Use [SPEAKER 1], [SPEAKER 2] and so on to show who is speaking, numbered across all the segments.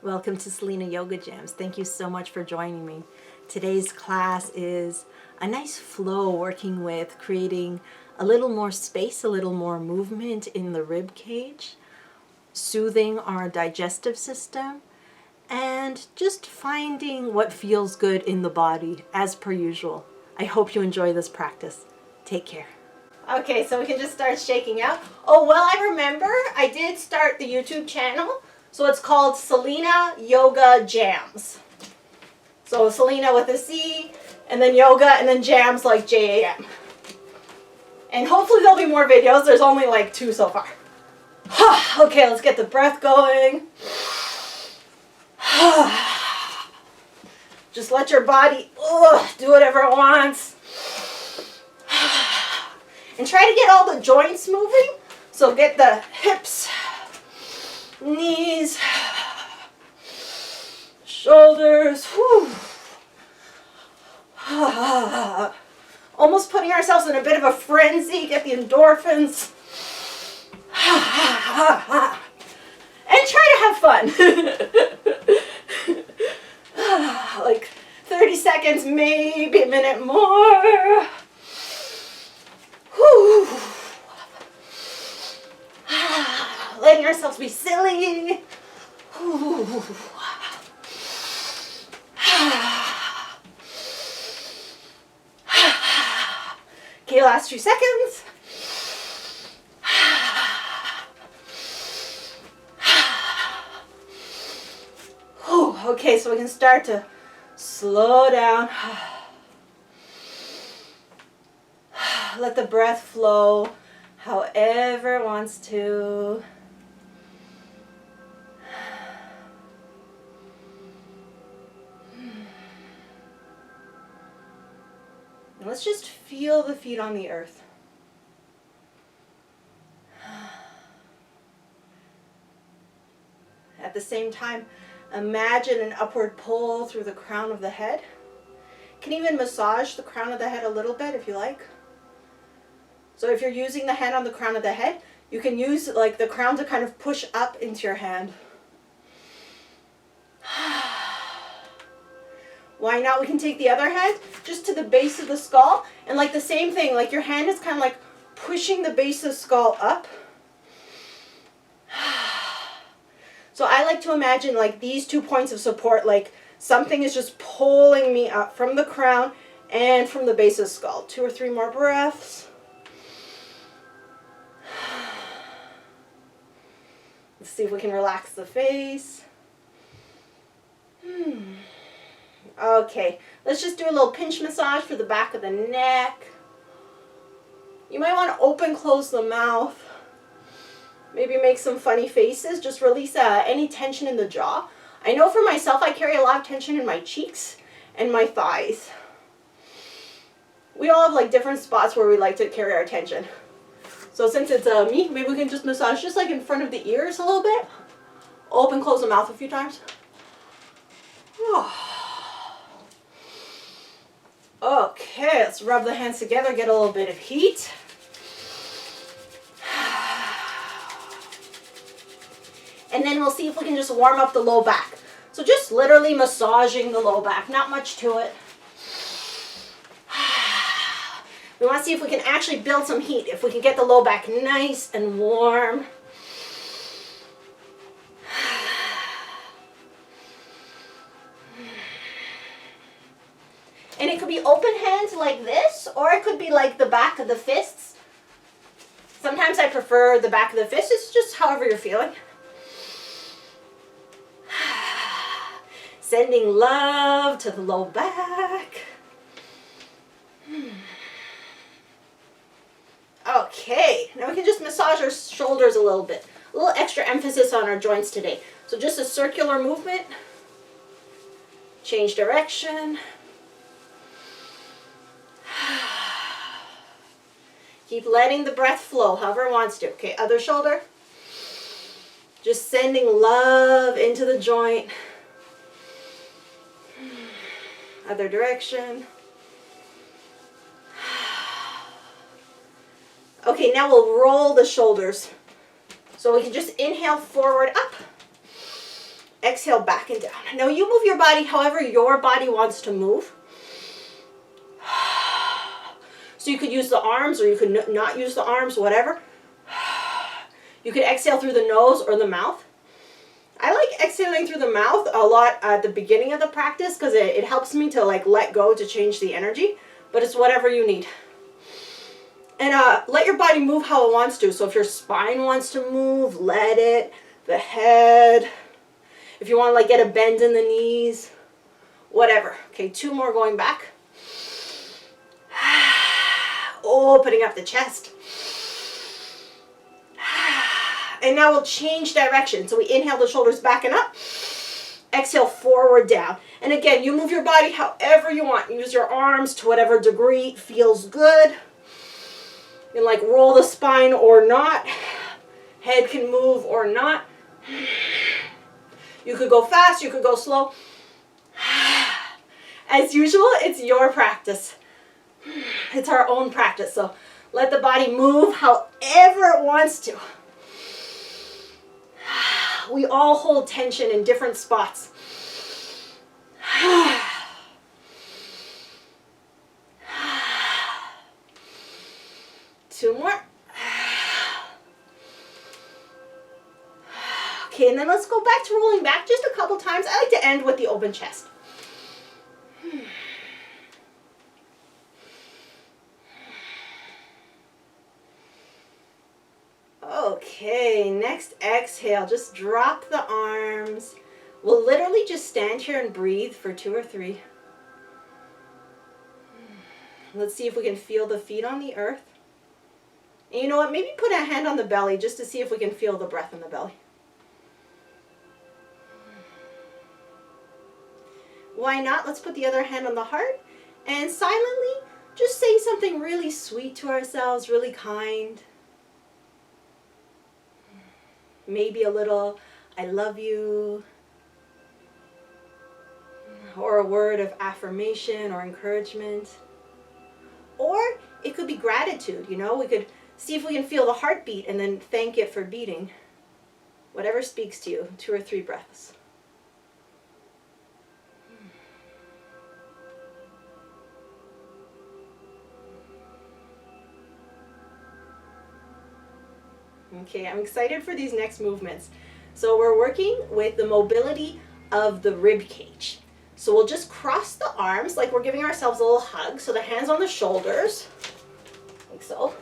[SPEAKER 1] Welcome to Selena Yoga Jams. Thank you so much for joining me. Today's class is a nice flow working with creating a little more space, a little more movement in the rib cage, soothing our digestive system, and just finding what feels good in the body as per usual. I hope you enjoy this practice. Take care. Okay, so we can just start shaking out. Oh, well, I remember I did start the YouTube channel. So it's called Selena Yoga Jams. So Selena with a C, and then yoga, and then jams like J-A-M. And hopefully there'll be more videos. There's only like 2 so far. Okay, let's get the breath going. Just let your body do whatever it wants. And try to get all the joints moving. So get the hips, knees, shoulders. Whew. Almost putting ourselves in a bit of a frenzy. Get the endorphins. And try to have fun. Like 30 seconds, maybe a minute more. Whew. Letting ourselves be silly. Okay, last 2 seconds. Okay, so we can start to slow down. Let the breath flow however it wants to. Let's just feel the feet on the earth. At the same time, imagine an upward pull through the crown of the head. You can even massage the crown of the head a little bit if you like. So if you're using the hand on the crown of the head, you can use like the crown to kind of push up into your hand. Why not? We can take the other hand just to the base of the skull, and like the same thing, like your hand is kind of like pushing the base of the skull up. So I like to imagine like these 2 points of support, like something is just pulling me up from the crown and from the base of the skull. 2 or 3 more breaths. Let's see if we can relax the face. Okay, let's just do a little pinch massage for the back of the neck. You might want to open, close the mouth. Maybe make some funny faces. Just release any tension in the jaw. I know for myself, I carry a lot of tension in my cheeks and my thighs. We all have like different spots where we like to carry our tension. So since it's me, maybe we can just massage just like in front of the ears a little bit. Open, close the mouth a few times. Okay, let's rub the hands together, get a little bit of heat. And then we'll see if we can just warm up the low back. So just literally massaging the low back, not much to it. We want to see if we can actually build some heat, if we can get the low back nice and warm. And it could be open hands like this, or it could be like the back of the fists. Sometimes I prefer the back of the fists. It's just however you're feeling. Sending love to the low back. Okay, now we can just massage our shoulders a little bit. A little extra emphasis on our joints today. So just a circular movement. Change direction. Keep letting the breath flow however it wants to. Okay, other shoulder. Just sending love into the joint. Other direction. Okay, now we'll roll the shoulders. So we can just inhale forward up exhale back and down. Now you move your body however your body wants to move. So you could use the arms or you could not use the arms, whatever. You could exhale through the nose or the mouth. I like exhaling through the mouth a lot at the beginning of the practice because it helps me to like let go to change the energy, but it's whatever you need. And let your body move how it wants to. So if your spine wants to move, let it. The head. If you want to like get a bend in the knees, whatever. Okay, 2 more going back. Opening up the chest. And now we'll change direction. So we inhale the shoulders back and up. Exhale forward down. And again, you move your body however you want. Use your arms to whatever degree feels good. You can like roll the spine or not. Head can move or not. You could go fast, you could go slow. As usual, it's your practice. It's our own practice. So let the body move however it wants to. We all hold tension in different spots. 2 more. Okay, and then let's go back to rolling back just a couple times. I like to end with the open chest. Okay, next exhale, just drop the arms. We'll literally just stand here and breathe for 2 or 3. Let's see if we can feel the feet on the earth. And you know what, maybe put a hand on the belly just to see if we can feel the breath in the belly. Why not? Let's put the other hand on the heart and silently just say something really sweet to ourselves, really kind. Maybe a little, I love you, or a word of affirmation or encouragement. Or it could be gratitude, you know, we could see if we can feel the heartbeat and then thank it for beating. Whatever speaks to you, 2 or 3 breaths. Okay, I'm excited for these next movements. So we're working with the mobility of the rib cage. So we'll just cross the arms like we're giving ourselves a little hug. So the hands on the shoulders, like so.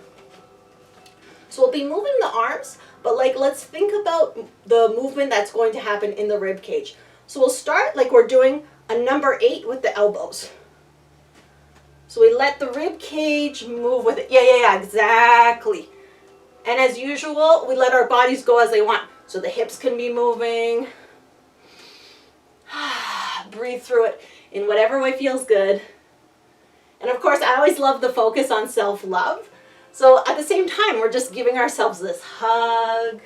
[SPEAKER 1] So we'll be moving the arms, but like let's think about the movement that's going to happen in the rib cage. So we'll start like we're doing a number 8 with the elbows. So we let the rib cage move with it. Yeah, exactly. And as usual, we let our bodies go as they want. So the hips can be moving. Breathe through it in whatever way feels good. And of course, I always love the focus on self-love. So at the same time, we're just giving ourselves this hug.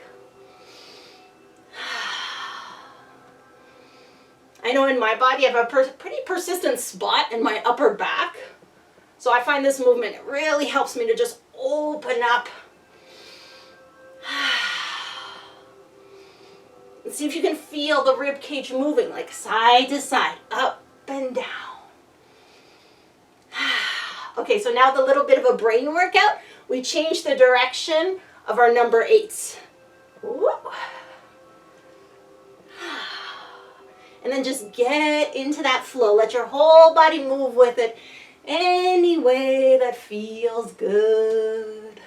[SPEAKER 1] I know in my body, I have a pretty persistent spot in my upper back. So I find this movement, it really helps me to just open up. And see if you can feel the rib cage moving like side to side, up and down. Okay, so now the little bit of a brain workout, we change the direction of our number 8s. And then just get into that flow. Let your whole body move with it any way that feels good.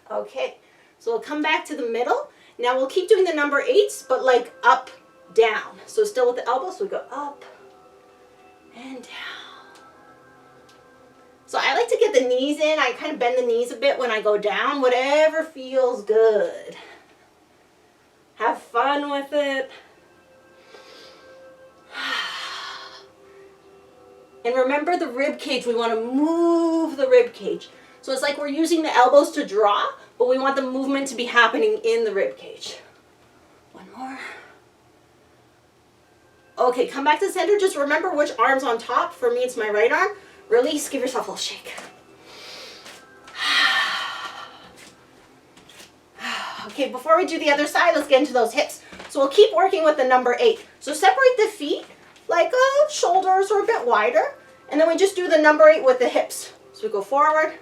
[SPEAKER 1] Okay, so we'll come back to the middle. Now we'll keep doing the number 8s, but like up, down. So still with the elbows, so we go up and down. So I like to get the knees in. I kind of bend the knees a bit when I go down, whatever feels good. Have fun with it. And remember the rib cage, we want to move the rib cage. So it's like we're using the elbows to draw, but we want the movement to be happening in the rib cage. One more. more. Okay, come back to the center. Just remember which arm's on top. For me, it's my right arm. Release, give yourself a little shake. Okay, before we do the other side, let's get into those hips. So we'll keep working with the number 8. So separate the feet, like shoulders are a bit wider. And then we just do the number 8 with the hips. So we go forward,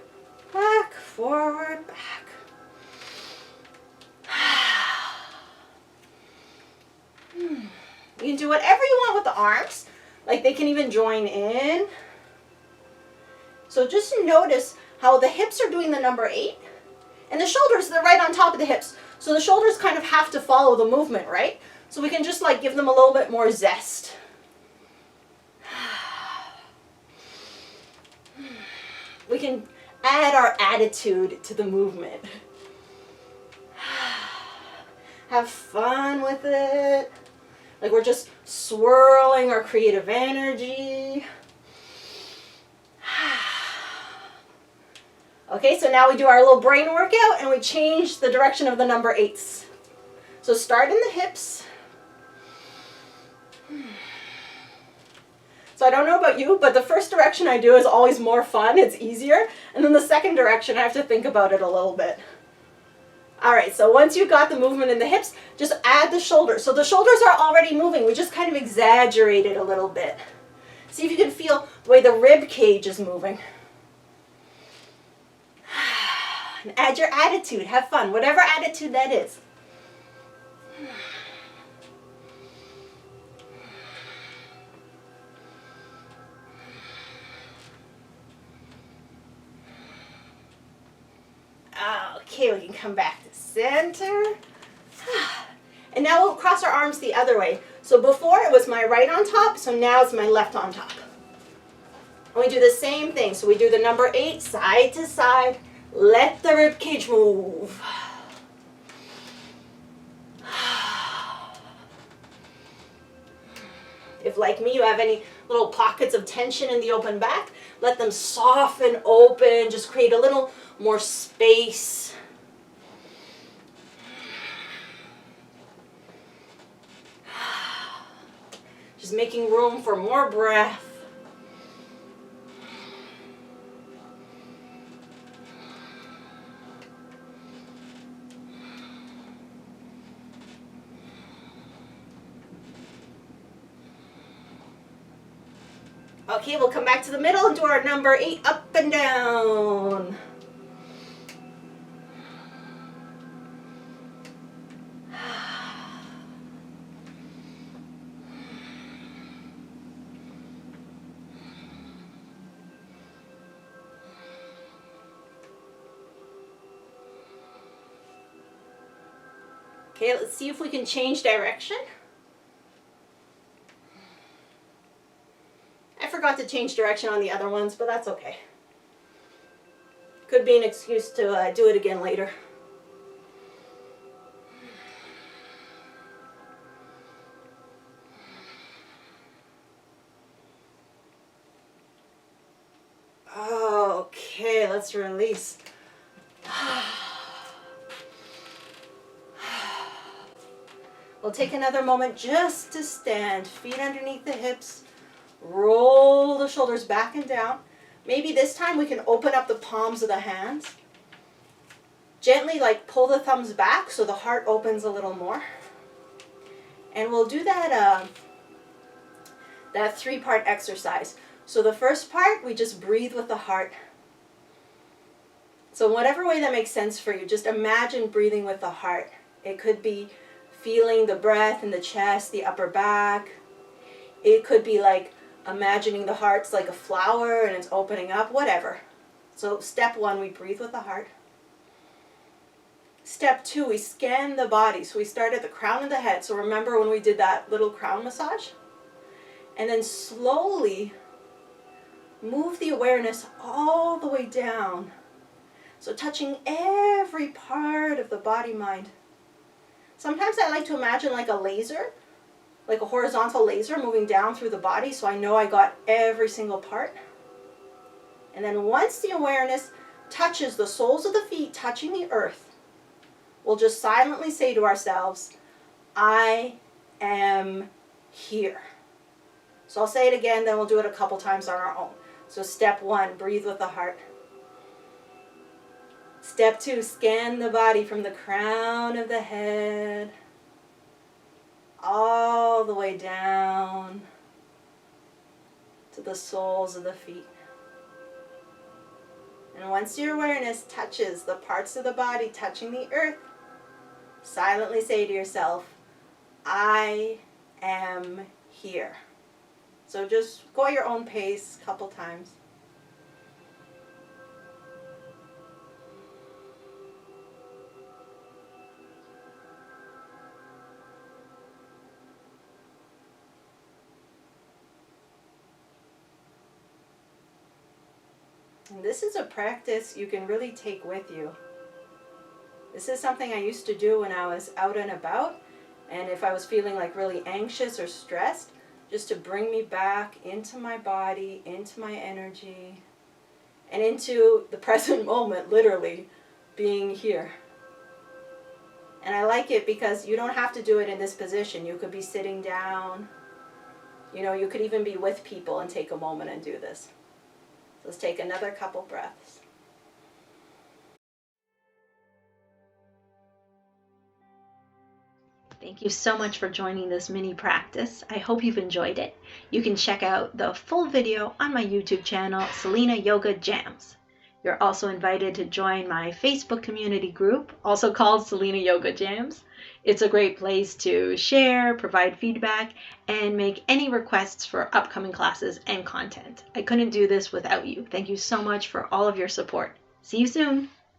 [SPEAKER 1] back, forward, back. You can do whatever you want with the arms. Like they can even join in. So just notice how the hips are doing the number 8. And the shoulders, they're right on top of the hips. So the shoulders kind of have to follow the movement, right? So we can just like give them a little bit more zest. We can add our attitude to the movement. Have fun with it. Like we're just swirling our creative energy. Okay, so now we do our little brain workout and we change the direction of the number 8s. So start in the hips. So I don't know about you, but the first direction I do is always more fun. It's easier. And then the second direction, I have to think about it a little bit. All right, so once you've got the movement in the hips, just add the shoulders. So the shoulders are already moving. We just kind of exaggerate it a little bit. See if you can feel the way the rib cage is moving. And add your attitude. Have fun, whatever attitude that is. Okay, we can come back to center. And now we'll cross our arms the other way. So before it was my right on top, so now it's my left on top. And we do the same thing. So we do the number 8, side to side. Let the rib cage move. If, like me, you have any little pockets of tension in the open back, let them soften, open, just create a little more space. Just making room for more breath. Okay, we'll come back to the middle and do our number 8 up and down. Okay, let's see if we can change direction. I forgot to change direction on the other ones, but that's okay. Could be an excuse to do it again later. Okay, let's release. We'll take another moment just to stand, feet underneath the hips. Roll the shoulders back and down. Maybe this time we can open up the palms of the hands. Gently pull the thumbs back so the heart opens a little more. And we'll do that 3-part exercise. So the first part, we just breathe with the heart. So whatever way that makes sense for you, just imagine breathing with the heart. It could be feeling the breath in the chest, the upper back. It could be imagining the heart's like a flower and it's opening up, whatever. So step 1, we breathe with the heart. Step 2, we scan the body. So we start at the crown of the head. So remember when we did that little crown massage? And then slowly move the awareness all the way down. So touching every part of the body-mind. Sometimes I like to imagine like a laser, like a horizontal laser moving down through the body, so I know I got every single part. And then once the awareness touches the soles of the feet touching the earth, we'll just silently say to ourselves, I am here. So I'll say it again, then we'll do it a couple times on our own. So step 1, breathe with the heart. Step 2, scan the body from the crown of the head all the way down to the soles of the feet. And once your awareness touches the parts of the body touching the earth, silently say to yourself, I am here. So just go at your own pace a couple times. And this is a practice you can really take with you. This is something I used to do when I was out and about, and if I was feeling like really anxious or stressed, just to bring me back into my body, into my energy, and into the present moment, literally being here. And I like it because you don't have to do it in this position. You could be sitting down. You know, you could even be with people and take a moment and do this. So let's take another couple breaths. Thank you so much for joining this mini practice. I hope you've enjoyed it. You can check out the full video on my YouTube channel, Selena Yoga Jams. You're also invited to join my Facebook community group, also called Selena Yoga Jams. It's a great place to share, provide feedback, and make any requests for upcoming classes and content. I couldn't do this without you. Thank you so much for all of your support. See you soon.